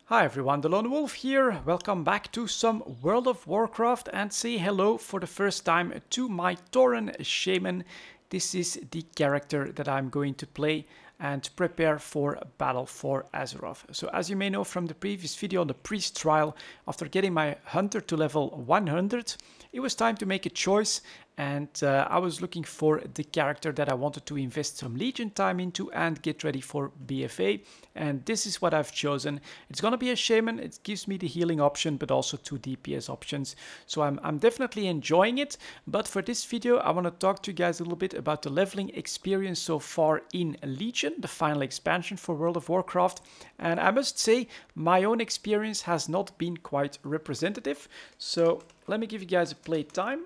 Hi everyone, delonewolf here. Welcome back to some World of Warcraft and say hello for the first time to my Tauren Shaman. This is the character that I'm going to play and prepare for battle for Azeroth. So as you may know from the previous video on the priest trial, after getting my hunter to level 100, it was time to make a choice, and I was looking for the character that I wanted to invest some Legion time into and get ready for BFA, and this is what I've chosen. It's gonna be a Shaman. It gives me the healing option but also 2 DPS options, so I'm definitely enjoying it. But for this video I want to talk to you guys a little bit about the leveling experience so far in Legion, the final expansion for World of Warcraft, and I must say my own experience has not been quite representative, so let me give you guys a play time.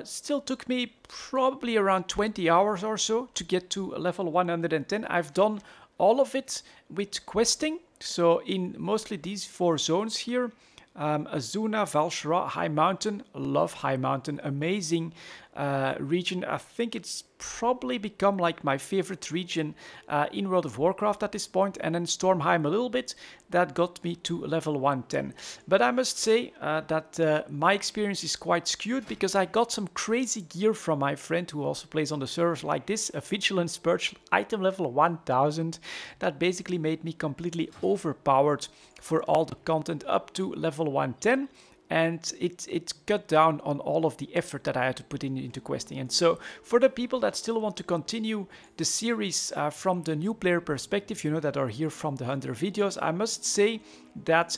Still took me probably around 20 hours or so to get to level 110. I've done all of it with questing, so in mostly these 4 zones here. Azuna, Val'sharah, High Mountain. Love High Mountain, amazing region. I think it's probably become like my favorite region in World of Warcraft at this point. And then Stormheim a little bit, that got me to level 110. But I must say that my experience is quite skewed, because I got some crazy gear from my friend who also plays on the servers like this, a Vigilance Purge item level 1000, that basically made me completely overpowered for all the content up to level 110. And it cut down on all of the effort that I had to put into questing. And so for the people that still want to continue the series from the new player perspective, you know, that are here from the Hunter videos, I must say that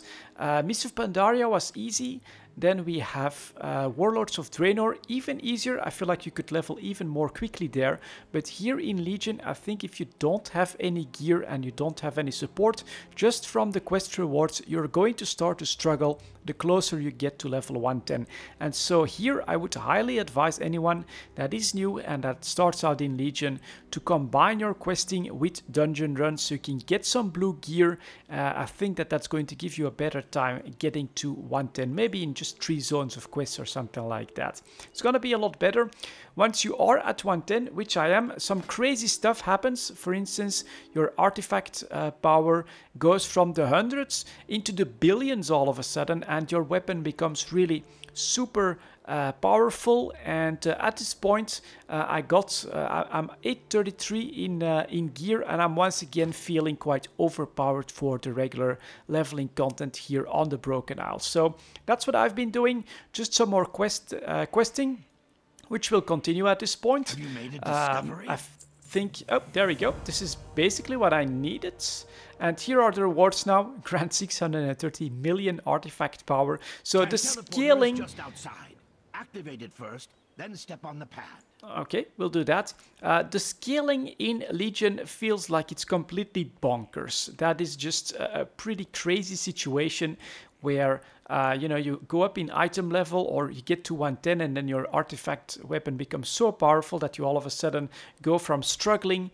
Mists of Pandaria was easy. Then we have Warlords of Draenor, even easier. I feel like you could level even more quickly there. But here in Legion, I think if you don't have any gear and you don't have any support, just from the quest rewards, you're going to start to struggle the closer you get to level 110. And so here I would highly advise anyone that is new and that starts out in Legion to combine your questing with dungeon runs so you can get some blue gear. I think that that's going to give you a better time getting to 110, maybe in just 3 zones of quests or something like that. It's gonna be a lot better. Once you are at 110, which I am, some crazy stuff happens. For instance, your artifact power goes from the hundreds into the billions all of a sudden, and your weapon becomes really super powerful. And at this point I'm 833 in gear, and I'm once again feeling quite overpowered for the regular leveling content here on the Broken Isle. So that's what I've been doing, just some more questing, which will continue at this point. Have you made a discovery? I think, oh, there we go. This is basically what I needed. And here are the rewards now. Grant 630 million artifact power. So the scaling... Just outside. Activate it first, then step on the pad. Okay, we'll do that. The scaling in Legion feels like it's completely bonkers. That is just a pretty crazy situation where you know, you go up in item level or you get to 110 and then your artifact weapon becomes so powerful that you all of a sudden go from struggling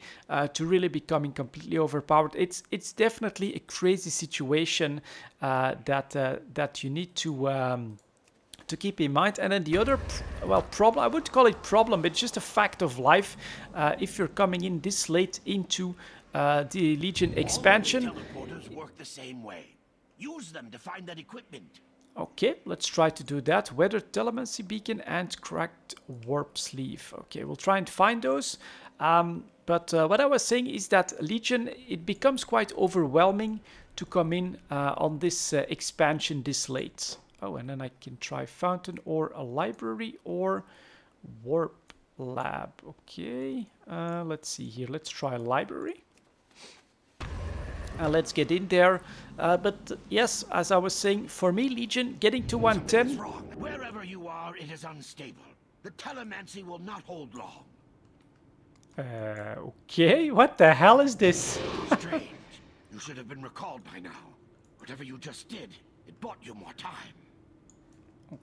to really becoming completely overpowered. It's definitely a crazy situation that you need to keep in mind. And then the other, well, problem, I wouldn't call it problem, but it's just a fact of life. If you're coming in this late into the Legion expansion. All teleporters work the same way. Use them to find that equipment. Okay, let's try to do that. Weather Telemancy Beacon and Cracked Warp Sleeve. Okay, we'll try and find those. But what I was saying is that Legion, it becomes quite overwhelming to come in on this expansion this late. Oh, and then I can try Fountain or a Library or Warp Lab. Okay, let's see here. Let's try Library. Let's get in there. But yes, as I was saying, for me, Legion, getting to 110... wrong. Wherever you are, it is unstable. The telemancy will not hold long. Okay, what the hell is this? Strange. You should have been recalled by now. Whatever you just did, it bought you more time.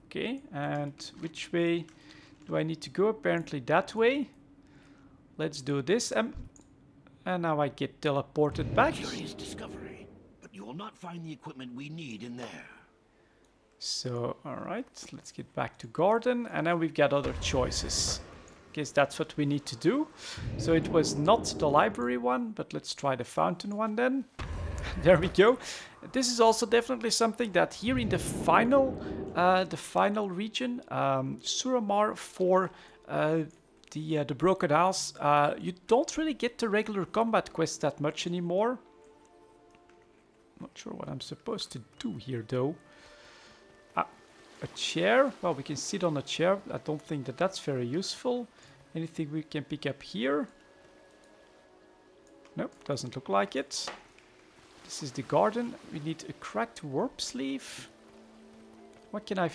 Okay, and which way do I need to go? Apparently that way. Let's do this. And now I get teleported back. Curious discovery, but you will not find the equipment we need in there. So, alright, let's get back to Garden, and then we've got other choices. Guess that's what we need to do. So it was not the Library one, but let's try the Fountain one then. There we go. This is also definitely something that here in the final region, Suramar for the Broken Isles, you don't really get the regular combat quests that much anymore. Not sure what I'm supposed to do here though. A chair? Well, we can sit on a chair. I don't think that that's very useful. Anything we can pick up here? Nope, doesn't look like it. This is the garden. We need a cracked warp sleeve. What can I...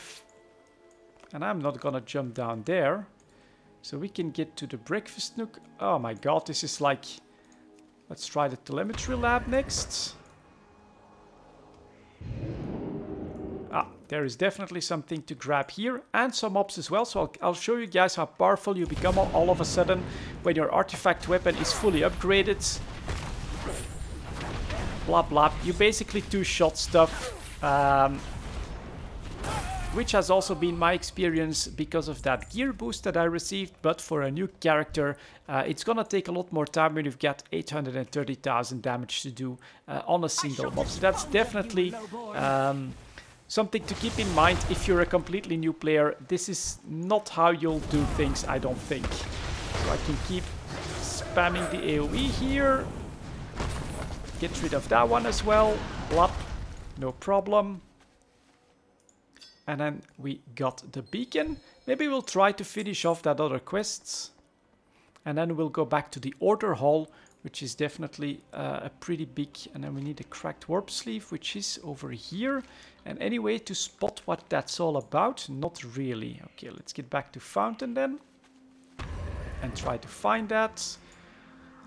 And I'm not gonna jump down there. So we can get to the breakfast nook. Oh my god, this is like... Let's try the telemetry lab next. Ah, there is definitely something to grab here. And some mobs as well. So I'll show you guys how powerful you become all of a sudden when your artifact weapon is fully upgraded. Blah blah. You basically two-shot stuff. Which has also been my experience because of that gear boost that I received. But for a new character, it's gonna take a lot more time when you've got 830,000 damage to do on a single mob. So that's definitely something to keep in mind if you're a completely new player. This is not how you'll do things, I don't think. So I can keep spamming the AoE here. Get rid of that one as well. Blop. No problem. And then we got the beacon. Maybe we'll try to finish off that other quests. And then we'll go back to the order hall, which is definitely a pretty big... And then we need a cracked warp sleeve, which is over here. And anyway, to spot what that's all about, not really. Okay, let's get back to Fountain then. And try to find that.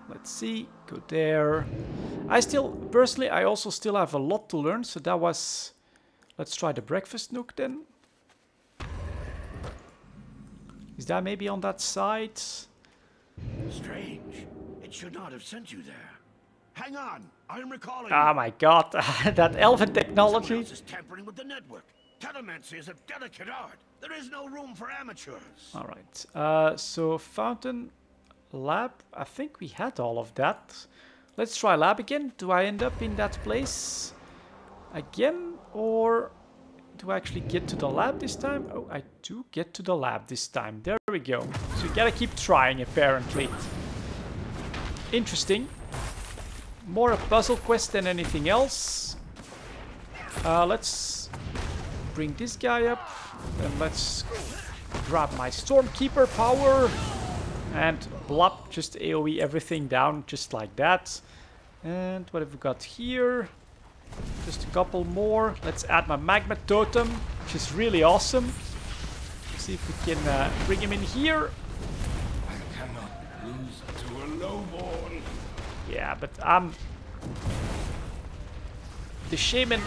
Let's see, go there. Personally, I also still have a lot to learn. So that was... Let's try the breakfast nook then. Is that maybe on that side? Strange. It should not have sent you there. Hang on, I'm recalling. Oh my god, that elven technology. Someone else is tampering with the network. Telemancy is a delicate art. There is no room for amateurs. All right. So Fountain Lab. I think we had all of that. Let's try lab again. Do I end up in that place again? Or do I actually get to the lab this time? Oh, I do get to the lab this time. There we go. So you gotta keep trying, apparently. Interesting. More a puzzle quest than anything else. Let's bring this guy up. And let's grab my Stormkeeper power. And blop, just AoE everything down just like that. And what have we got here? Just a couple more. Let's add my magma totem, which is really awesome. See if we can bring him in here. I cannot lose to a lowborn. Yeah, but the Shaman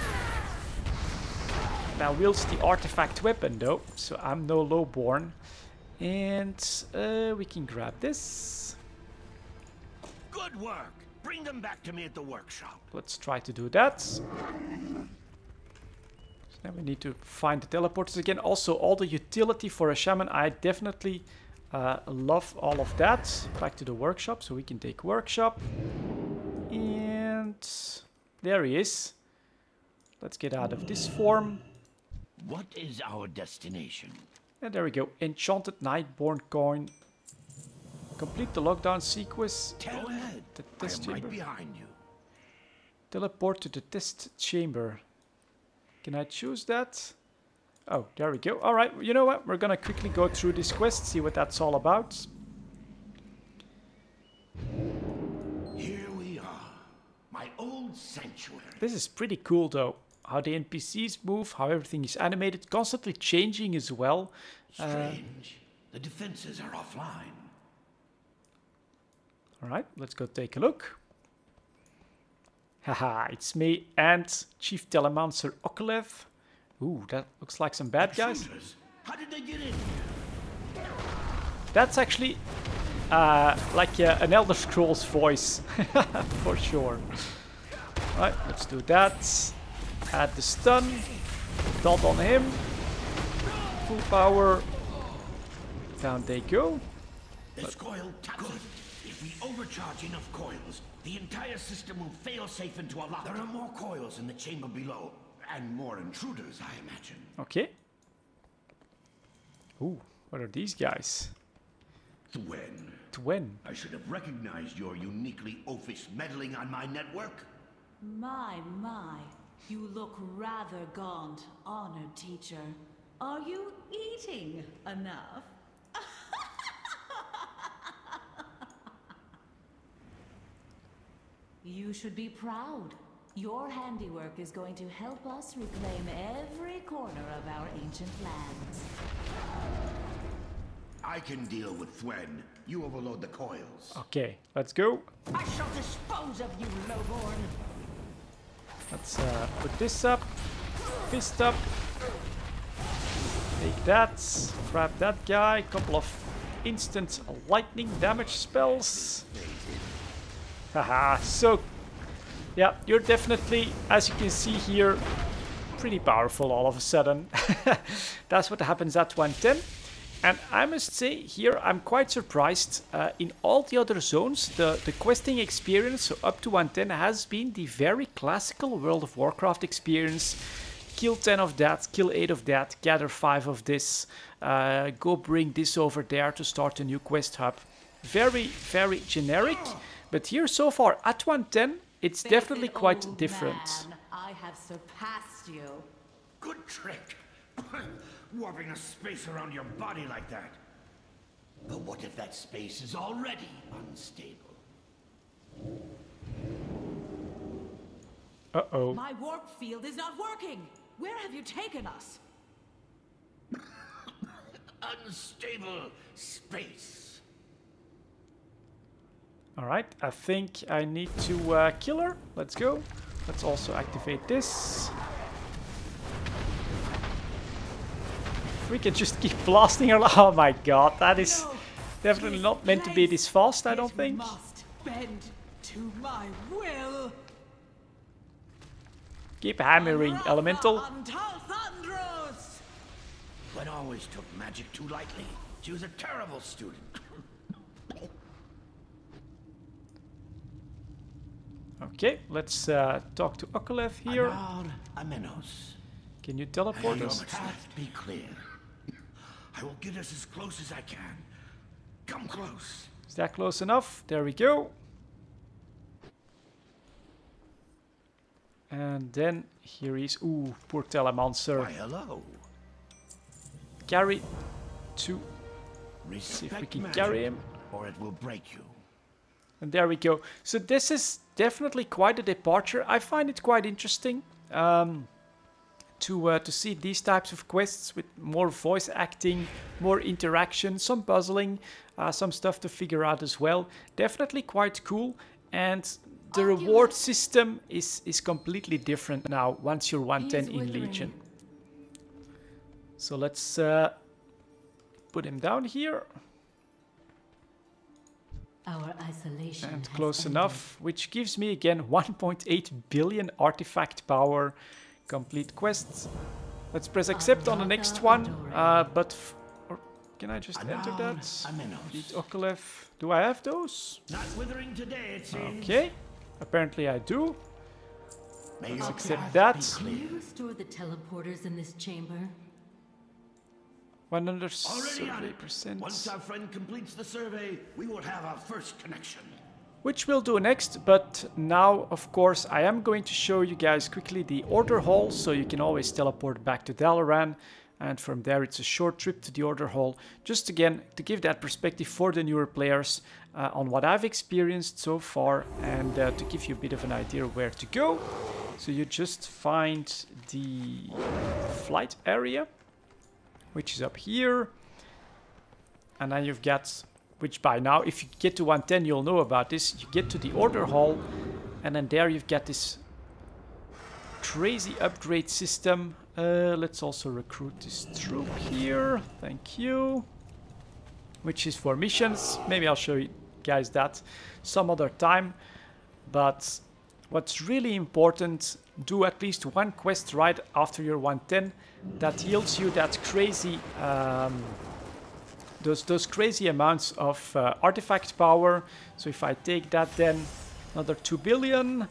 now wields the artifact weapon though, so I'm no lowborn. And we can grab this. Good work. Bring them back to me at the workshop. Let's try to do that. So now we need to find the teleporters again. Also, all the utility for a shaman. I definitely love all of that. Back to the workshop, so we can take workshop. And there he is. Let's get out of this form. What is our destination? And there we go. Enchanted Nightborn coin. Complete the lockdown sequence. Go ahead. The test chamber. Right behind you. Teleport to the test chamber. Can I choose that? Oh, there we go. All right. You know what? We're gonna quickly go through this quest, see what that's all about. Here we are, my old sanctuary. This is pretty cool, though. How the NPCs move, how everything is animated, constantly changing as well. Strange. The defenses are offline. Alright, let's go take a look. Haha, it's me and Chief Telemancer Okulev. Ooh, that looks like some bad guys. How did they get in here? That's actually like an Elder Scrolls voice, for sure. Alright, let's do that. Add the stun. Dot on him. Full power. Down they go. Good. If we overcharge enough coils, the entire system will fail safe into a lock. There are more coils in the chamber below, and more intruders, I imagine. Okay. Ooh, what are these guys? Thwen. Thwen. I should have recognized your uniquely oafish meddling on my network. My. You look rather gaunt, honored teacher. Are you eating enough? You should be proud. Your handiwork is going to help us reclaim every corner of our ancient lands. I can deal with Thwen. You overload the coils. Okay, let's go. I shall dispose of you, lowborn. Let's put this up. Fist up. Take that. Grab that guy. Couple of instant lightning damage spells. Haha, so yeah, you're definitely, as you can see here, pretty powerful all of a sudden. That's what happens at 110. And I must say here I'm quite surprised. In all the other zones, the questing experience, so up to 110, has been the very classical World of Warcraft experience. Kill 10 of that, kill 8 of that, gather 5 of this, go bring this over there to start a new quest hub. Very, very generic. But here so far at 110, it's definitely quite different. Man, I have surpassed you. Good trick. Warping a space around your body like that. But what if that space is already unstable? Uh-oh. My warp field is not working. Where have you taken us? Unstable space. Alright, I think I need to kill her. Let's go. Let's also activate this. We can just keep blasting her. Oh my god, that is definitely not meant to be this fast, I don't think. Must bend to my will. Keep hammering, Elemental. Gwen always took magic too lightly. She was a terrible student. Okay, let's talk to Okoleth here. Can you teleport us? Path be clear. I will get us as close as I can. Come close. Is that close enough? There we go. And then here is... Ooh, poor Telemancer. Why, hello. Carry to... Respect see if we can magic, carry him. or it will break you. And there we go. So this is definitely quite a departure. I find it quite interesting to see these types of quests with more voice acting, more interaction, some puzzling, some stuff to figure out as well. Definitely quite cool. And the reward system is completely different now once you're 110 in Legion. So let's put him down here. Our isolation And close enough, which gives me again 1.8 billion artifact power. Complete quests. Let's press accept on the next one. Or can I just enter that? Fleet Okoleth. Do I have those? Not withering today, it seems. Okay. Apparently I do. Let's accept that. Can you restore the teleporters in this chamber? 100%. Once our friend completes the survey, we will have our first connection. Which we'll do next, but now, of course, I am going to show you guys quickly the Order Hall, so you can always teleport back to Dalaran, and from there it's a short trip to the Order Hall, just again to give that perspective for the newer players on what I've experienced so far, and to give you a bit of an idea of where to go. So you just find the flight area, which is up here, and then you've got, which by now, if you get to 110, you'll know about this. You get to the Order Hall, and then there you've got this crazy upgrade system. Let's also recruit this troop here. Thank you. Which is for missions. Maybe I'll show you guys that some other time. But what's really important, do at least one quest right after your 110. That yields you that crazy those crazy amounts of artifact power. So if I take that, then another 2 billion,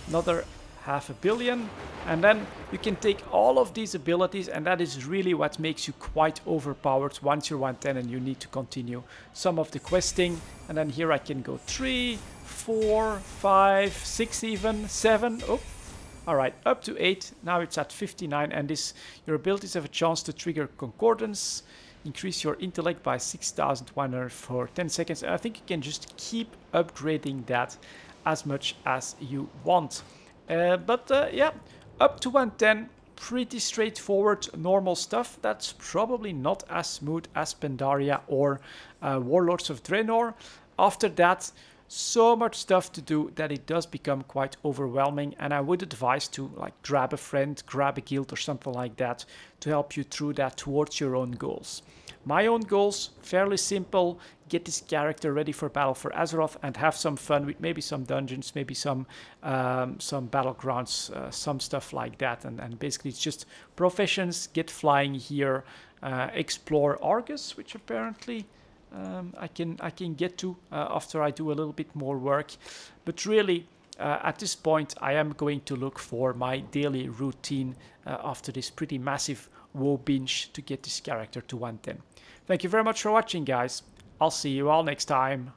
another 500 million, and then you can take all of these abilities, and that is really what makes you quite overpowered once you're 110 and you need to continue some of the questing. And then here I can go 3, 4, 5, 6 even, 7. Oh, all right, up to 8. Now it's at 59, and this your abilities have a chance to trigger concordance. Increase your intellect by 6,100 for 10 seconds. And I think you can just keep upgrading that as much as you want. Yeah, up to 110, pretty straightforward, normal stuff. That's probably not as smooth as Pandaria or Warlords of Draenor. After that, so much stuff to do that it does become quite overwhelming, and I would advise to like grab a friend, grab a guild or something like that to help you through that towards your own goals. My own goals, fairly simple: get this character ready for Battle for Azeroth and have some fun with maybe some dungeons, maybe some battlegrounds, some stuff like that. And basically it's just professions, get flying here, explore Argus, which apparently I can get to after I do a little bit more work. But really, at this point, I am going to look for my daily routine after this pretty massive WoW binge to get this character to 110. Thank you very much for watching, guys. I'll see you all next time.